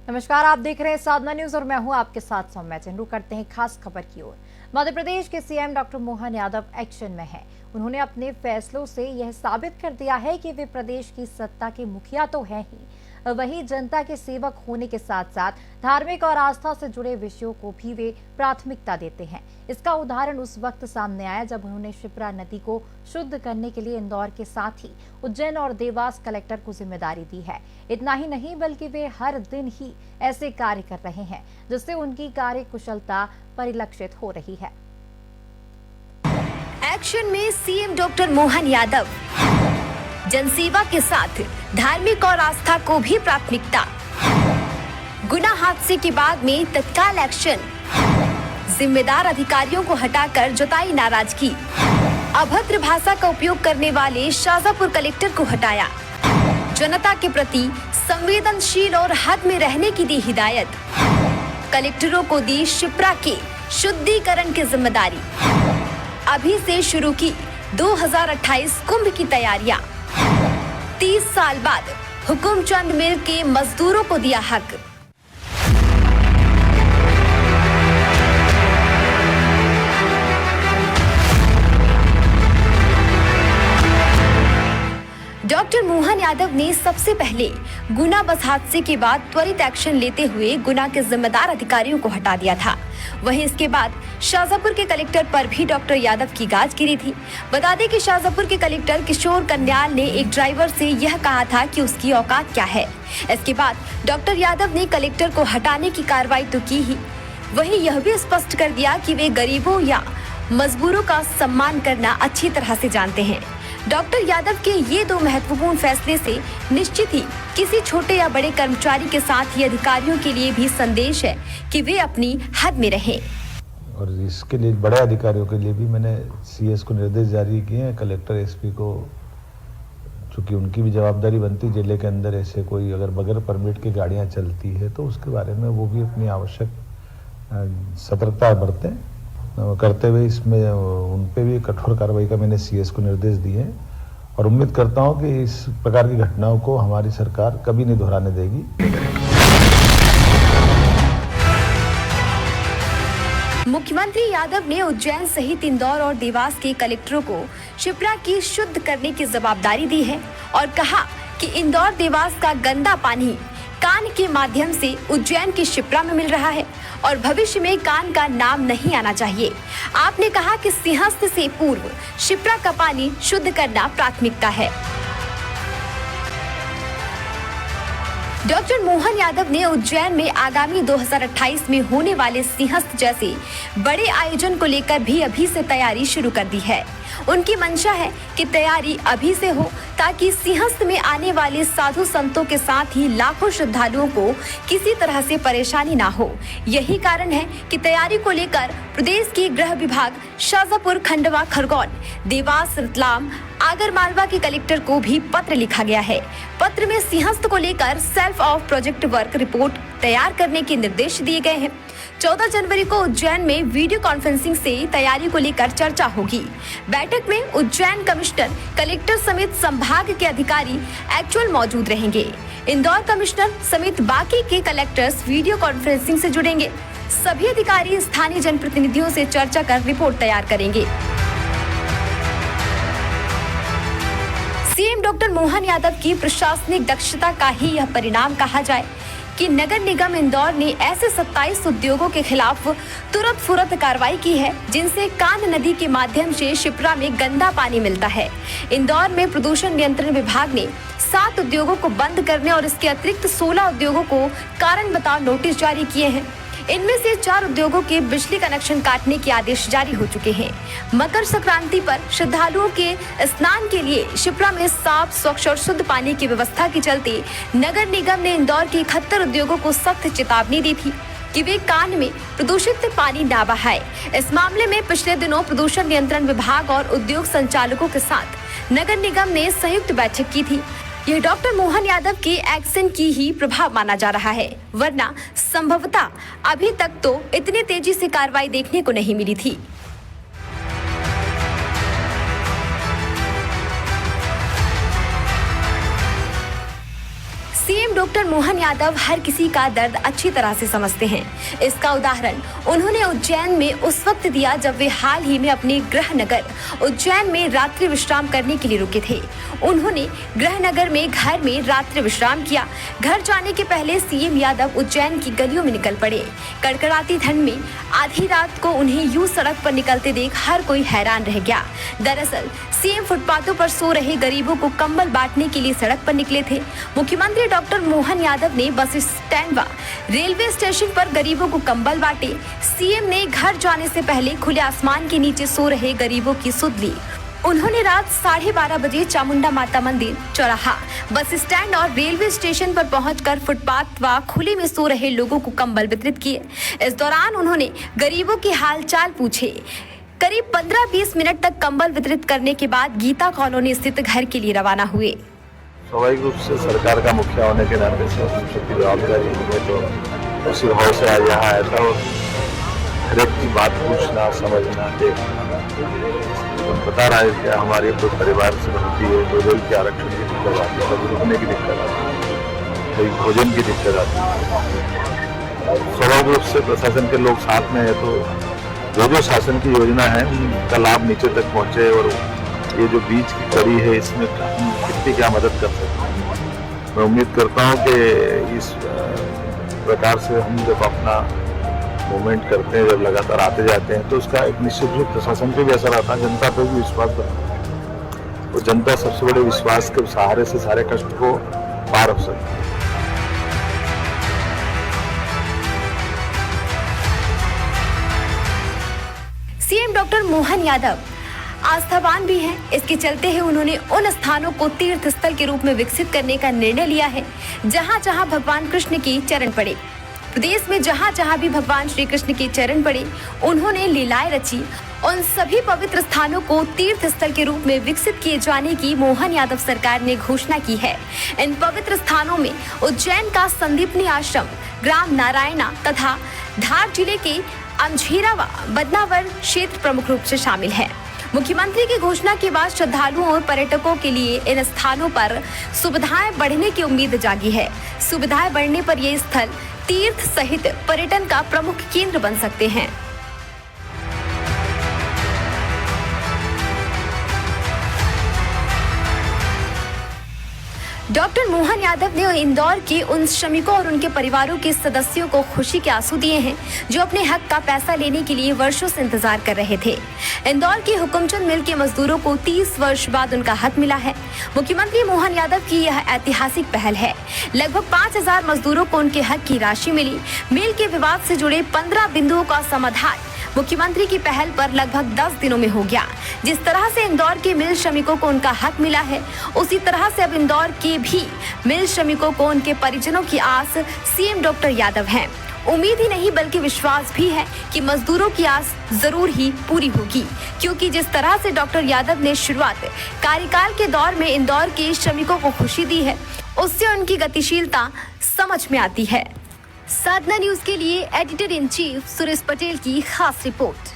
नमस्कार, आप देख रहे हैं साधना न्यूज और मैं हूं आपके साथ सौम्या। रुक करते हैं खास खबर की ओर। मध्य प्रदेश के CM doctor Mohan Yadav action में हैं। उन्होंने अपने फैसलों से यह साबित कर दिया है कि वे प्रदेश की सत्ता के मुखिया तो हैं ही, वहीं जनता के सेवक होने के साथ साथ धार्मिक और आस्था से जुड़े विषयों को भी वे प्राथमिकता देते हैं। इसका उदाहरण उस वक्त सामने आया जब उन्होंने शिप्रा नदी को शुद्ध करने के लिए इंदौर के साथ ही उज्जैन और देवास कलेक्टर को जिम्मेदारी दी है। इतना ही नहीं बल्कि वे हर दिन ही ऐसे कार्य कर रहे हैं जिससे उनकी कार्य कुशलता परिलक्षित हो रही है। एक्शन में सीएम डॉक्टर मोहन यादव, जनसेवा के साथ धार्मिक और आस्था को भी प्राथमिकता। गुना हादसे के बाद में तत्काल एक्शन, जिम्मेदार अधिकारियों को हटाकर जताई नाराजगी। अभद्र भाषा का उपयोग करने वाले शाजापुर कलेक्टर को हटाया। जनता के प्रति संवेदनशील और हद में रहने की दी हिदायत। कलेक्टरों को दी शिप्रा के शुद्धिकरण की जिम्मेदारी। अभी से शुरू की 2028 कुंभ की तैयारियां। 30 साल बाद हुकुमचंद मिल के मजदूरों को दिया हक। डॉक्टर मोहन यादव ने सबसे पहले गुना बस हादसे के बाद त्वरित एक्शन लेते हुए गुना के जिम्मेदार अधिकारियों को हटा दिया था। वहीं इसके बाद शाजापुर के कलेक्टर पर भी डॉक्टर यादव की गाज गिरी थी। बता दें कि शाजापुर के कलेक्टर किशोर कन्याल ने एक ड्राइवर से यह कहा था कि उसकी औकात क्या है। इसके बाद डॉक्टर यादव ने कलेक्टर को हटाने की कार्रवाई तो की ही, वहीं यह भी स्पष्ट कर दिया कि वे गरीबों या मजबूरों का सम्मान करना अच्छी तरह से जानते हैं। डॉक्टर यादव के ये दो महत्वपूर्ण फैसले से निश्चित ही किसी छोटे या बड़े कर्मचारी के साथ ही अधिकारियों के लिए भी संदेश है कि वे अपनी हद में रहें। और इसके लिए बड़े अधिकारियों के लिए भी मैंने सीएस को निर्देश जारी किए हैं, कलेक्टर एसपी को, चूँकि उनकी भी जवाबदारी बनती है जिले के अंदर ऐसे कोई अगर बगैर परमिट की गाड़ियाँ चलती है तो उसके बारे में वो भी अपनी आवश्यक सतर्कता बरतें। करते हुए इसमें उन पे भी कठोर कार्रवाई का मैंने सीएस को निर्देश दिए हैं और उम्मीद करता हूं कि इस प्रकार की घटनाओं को हमारी सरकार कभी नहीं दोहराने देगी। मुख्यमंत्री यादव ने उज्जैन सहित इंदौर और देवास के कलेक्टरों को शिप्रा की शुद्ध करने की जवाबदारी दी है और कहा कि इंदौर देवास का गंदा पानी कान के माध्यम से उज्जैन की शिप्रा में मिल रहा है और भविष्य में कान का नाम नहीं आना चाहिए। आपने कहा कि सिंहस्थ से पूर्व शिप्रा का पानी शुद्ध करना प्राथमिकता है। डॉक्टर मोहन यादव ने उज्जैन में आगामी 2028 में होने वाले सिंहस्थ जैसे बड़े आयोजन को लेकर भी अभी से तैयारी शुरू कर दी है। उनकी मंशा है कि तैयारी अभी से हो ताकि सिंहस्थ में आने वाले साधु संतों के साथ ही लाखों श्रद्धालुओं को किसी तरह से परेशानी ना हो। यही कारण है कि तैयारी को लेकर प्रदेश के गृह विभाग, शाजापुर, खंडवा, खरगोन, देवास, रतलाम, आगरमालवा के कलेक्टर को भी पत्र लिखा गया है। पत्र में सिंहस्थ को लेकर self of project work report तैयार करने के निर्देश दिए गए हैं। 14 जनवरी को उज्जैन में वीडियो कॉन्फ्रेंसिंग से तैयारी को लेकर चर्चा होगी। बैठक में उज्जैन कमिश्नर, कलेक्टर समेत संभाग के अधिकारी एक्चुअल मौजूद रहेंगे। इंदौर कमिश्नर समेत बाकी के कलेक्टर्स वीडियो कॉन्फ्रेंसिंग से जुड़ेंगे। सभी अधिकारी स्थानीय जनप्रतिनिधियों से चर्चा कर रिपोर्ट तैयार करेंगे। सीएम डॉक्टर मोहन यादव की प्रशासनिक दक्षता का ही यह परिणाम कहा जाए कि नगर निगम इंदौर ने ऐसे 27 उद्योगों के खिलाफ तुरंत फुरत कार्रवाई की है जिनसे कान नदी के माध्यम से शिप्रा में गंदा पानी मिलता है। इंदौर में प्रदूषण नियंत्रण विभाग ने 7 उद्योगों को बंद करने और इसके अतिरिक्त 16 उद्योगों को कारण बताओ नोटिस जारी किए हैं। इनमें से 4 उद्योगों के बिजली कनेक्शन काटने के आदेश जारी हो चुके हैं। मकर संक्रांति पर श्रद्धालुओं के स्नान के लिए शिप्रा में साफ, स्वच्छ और शुद्ध पानी की व्यवस्था के चलते नगर निगम ने इंदौर के 71 उद्योगों को सख्त चेतावनी दी थी कि वे कान में प्रदूषित पानी न बहाए। इस मामले में पिछले दिनों प्रदूषण नियंत्रण विभाग और उद्योग संचालकों के साथ नगर निगम ने संयुक्त बैठक की थी। यह डॉक्टर मोहन यादव के एक्शन की ही प्रभाव माना जा रहा है, वरना संभवतः अभी तक तो इतनी तेजी से कार्रवाई देखने को नहीं मिली थी। सीएम डॉक्टर मोहन यादव हर किसी का दर्द अच्छी तरह से समझते हैं। इसका उदाहरण उन्होंने उज्जैन में उस वक्त दिया जब वे हाल ही में अपने गृह नगर उज्जैन में रात्रि विश्राम करने के लिए रुके थे। उन्होंने गृह नगर में घर में रात्रि विश्राम किया। घर जाने के पहले सीएम यादव उज्जैन की गलियों में निकल पड़े। कड़कड़ाती ठंड में आधी रात को उन्हें यूं सड़क पर निकलते देख हर कोई हैरान रह गया। दरअसल सीएम फुटपाथों पर सो रहे गरीबों को कंबल बांटने के लिए सड़क पर निकले थे। मुख्यमंत्री डॉक्टर मोहन यादव ने बस स्टैंड व रेलवे स्टेशन पर गरीबों को कंबल बांटे। सीएम ने घर जाने से पहले खुले आसमान के नीचे सो रहे गरीबों की सुध ली। उन्होंने रात 12:30 बजे चामुंडा माता मंदिर, चौराहा, बस स्टैंड और रेलवे स्टेशन पर पहुंचकर फुटपाथ व खुले में सो रहे लोगों को कंबल वितरित किए। इस दौरान उन्होंने गरीबों के हालचाल पूछे। करीब 15-20 मिनट तक कंबल वितरित करने के बाद गीता कॉलोनी स्थित घर के लिए रवाना हुए। स्वाभाविक रूप से सरकार का मुखिया होने के नाते से उनकी जवाबदारी है, तो उसी भाव से आज यहाँ आया था और हर एक की बात पूछना, समझना, देखना। तो बता रहा है कि हमारे कोई परिवार से होती है, कोई रेल के आरक्षण की दिक्कत आती है, कभी रुकने की दिक्कत आती है, कोई भोजन की दिक्कत आती है। स्वाभाविक रूप से प्रशासन के लोग साथ में है, तो जो शासन की योजना है उनका लाभ नीचे तक पहुँचे और ये जो बीच की कड़ी है इसमें कितनी क्या मदद कर सकते हैं। मैं उम्मीद करता हूँ कि इस प्रकार से हम जब अपना मूवमेंट करते हैं, जब लगातार आते जाते हैं, तो उसका एक निश्चित रूप प्रशासन पे भी असर आता है, जनता पे भी विश्वास बनता है और जनता सबसे बड़े विश्वास के सहारे से सारे कष्ट को पार हो सकती है। सीएम डॉक्टर मोहन यादव आस्थावान भी हैं। इसके चलते ही उन्होंने उन स्थानों को तीर्थ स्थल के रूप में विकसित करने का निर्णय लिया है जहां जहां भगवान कृष्ण के चरण पड़े। प्रदेश में जहां जहां भी भगवान श्री कृष्ण के चरण पड़े, उन्होंने लीलाएं रची। उन सभी पवित्र स्थानों को तीर्थ स्थल के रूप में विकसित किए जाने की मोहन यादव सरकार ने घोषणा की है। इन पवित्र स्थानों में उज्जैन का संदीपनी आश्रम, ग्राम नारायणा तथा धार जिले के अंझेरा व बदनावर क्षेत्र प्रमुख रूप से शामिल है। मुख्यमंत्री की घोषणा के बाद श्रद्धालुओं और पर्यटकों के लिए इन स्थानों पर सुविधाएं बढ़ने की उम्मीद जागी है। सुविधाएं बढ़ने पर ये स्थल तीर्थ सहित पर्यटन का प्रमुख केंद्र बन सकते हैं। डॉक्टर मोहन यादव ने इंदौर के उन श्रमिकों और उनके परिवारों के सदस्यों को खुशी के आंसू दिए हैं जो अपने हक का पैसा लेने के लिए वर्षों से इंतजार कर रहे थे। इंदौर के हुकुमचंद मिल के मजदूरों को 30 वर्ष बाद उनका हक मिला है। मुख्यमंत्री मोहन यादव की यह ऐतिहासिक पहल है। लगभग 5000 मजदूरों को उनके हक की राशि मिली। मिल के विवाद से जुड़े 15 बिंदुओं का समाधान मुख्यमंत्री की पहल पर लगभग 10 दिनों में हो गया। जिस तरह से इंदौर के मिल श्रमिकों को उनका हक मिला है, उसी तरह से अब इंदौर के भी मिल श्रमिकों को उनके परिजनों की आस सीएम डॉक्टर यादव हैं। उम्मीद ही नहीं बल्कि विश्वास भी है कि मजदूरों की आस जरूर ही पूरी होगी, क्योंकि जिस तरह से डॉक्टर यादव ने शुरुआत कार्यकाल के दौर में इंदौर के श्रमिकों को खुशी दी है, उससे उनकी गतिशीलता समझ में आती है। साधना न्यूज के लिए editor in chief Suresh Patel की खास रिपोर्ट।